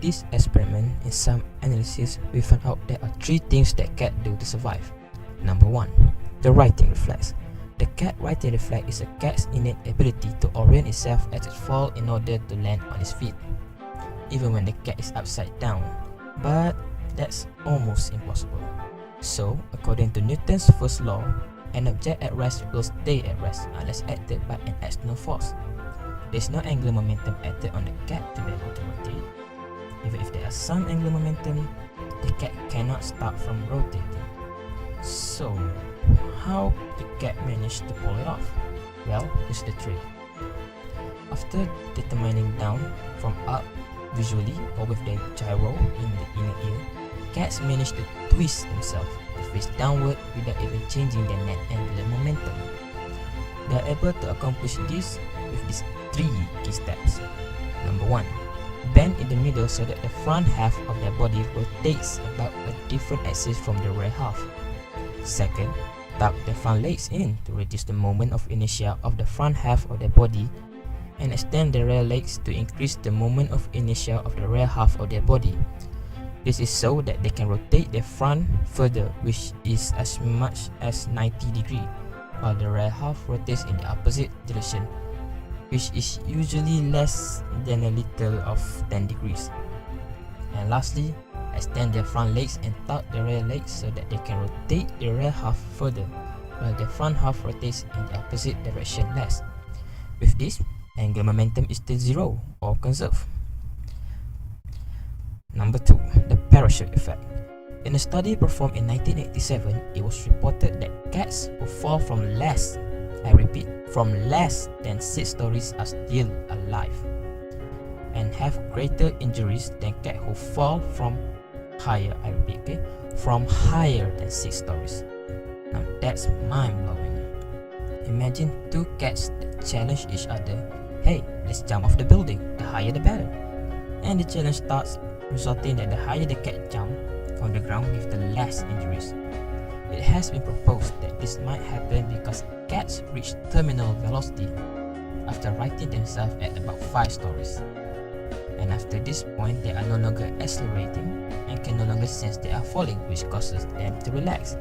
this experiment, in some analysis, we found out there are 3 things that cat do to survive. Number 1, the righting reflex. The cat righting reflex is a cat's innate ability to orient itself as it falls in order to land on its feet, even when the cat is upside down. But that's almost impossible. So, according to Newton's first law, an object at rest will stay at rest unless acted by an external force. There's no angular momentum acted on the cat to be able to rotate. Even if there is some angular momentum, the cat cannot start from rotating. So, how the cat managed to pull it off? Well, here's the trick. After determining down from up visually or with the gyro in the inner ear, cats manage to twist themselves to face downward without even changing their net angular momentum. They are able to accomplish this with these 3 key steps. Number 1, bend in the middle so that the front half of their body rotates about a different axis from the rear half. Second, tuck the front legs in to reduce the moment of inertia of the front half of their body, and extend the rear legs to increase the moment of inertia of the rear half of their body. This is so that they can rotate their front further, which is as much as 90 degrees, while the rear half rotates in the opposite direction, which is usually less than a little of 10 degrees. And lastly, extend their front legs and tuck the rear legs so that they can rotate the rear half further, while the front half rotates in the opposite direction less. With this, angular momentum is still 0 or conserved. Number 2, the parachute effect. In a study performed in 1987, it was reported that cats who fall from less, I repeat, from less than 6 stories are still alive and have greater injuries than cats who fall from higher, I repeat, okay, from higher than 6 stories. Now that's mind-blowing. Imagine 2 cats that challenge each other. Hey, let's jump off the building, the higher the better. And the challenge starts, resulting that the higher the cat jump on the ground with the less injuries. It has been proposed that this might happen because cats reach terminal velocity after righting themselves at about 5 stories. And after this point, they are no longer accelerating and can no longer sense they are falling, which causes them to relax,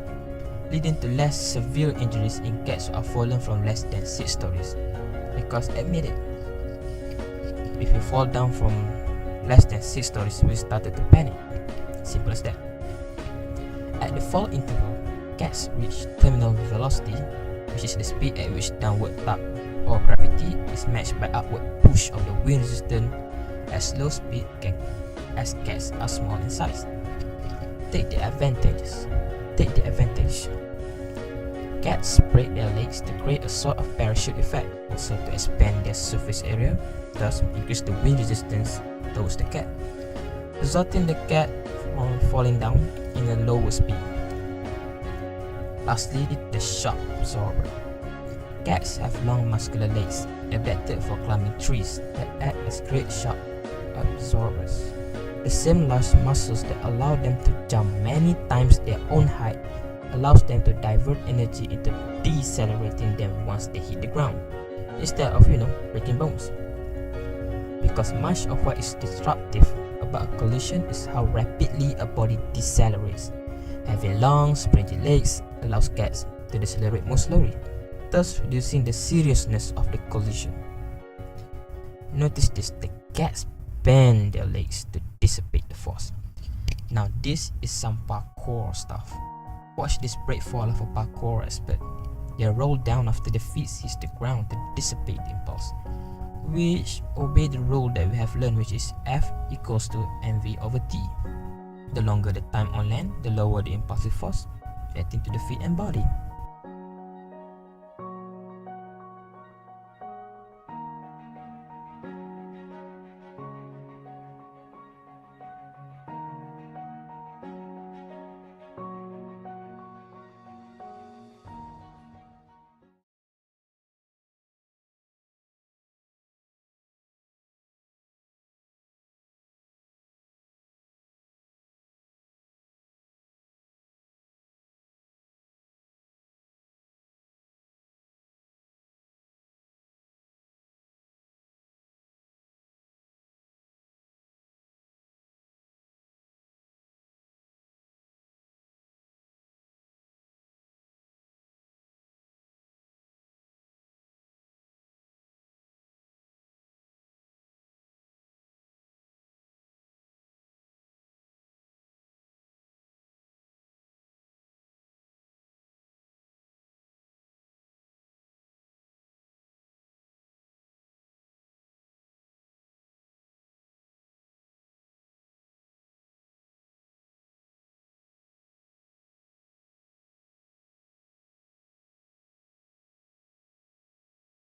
leading to less severe injuries in cats who are fallen from less than 6 stories. Because admit it, if you fall down from less than 6 stories, we started to panic. Simple as that. At the fall interval, cats reach terminal velocity, which is the speed at which downward tug or gravity is matched by upward push of the wind resistance at slow speed as cats are small in size. Take the advantage. Cats spread their legs to create a sort of parachute effect, also to expand their surface area, thus increase the wind resistance towards the cat, resulting in the cat from falling down in a lower speed. Lastly, the shock absorber. Cats have long muscular legs adapted for climbing trees that act as great shock absorbers. The same large muscles that allow them to jump many times their own height allows them to divert energy into decelerating them once they hit the ground, instead of, breaking bones. Because much of what is disruptive about a collision is how rapidly a body decelerates. Having long, springy legs allows cats to decelerate more slowly, thus reducing the seriousness of the collision. Notice this, the cats bend their legs to dissipate the force. Now this is some parkour stuff. Watch this brake fall of a parkour expert. They roll down after the feet hits the ground to dissipate the impulse, which obey the rule that we have learned, which is F equals to mv over t. The longer the time on land, the lower the impulsive force reacting to the feet and body.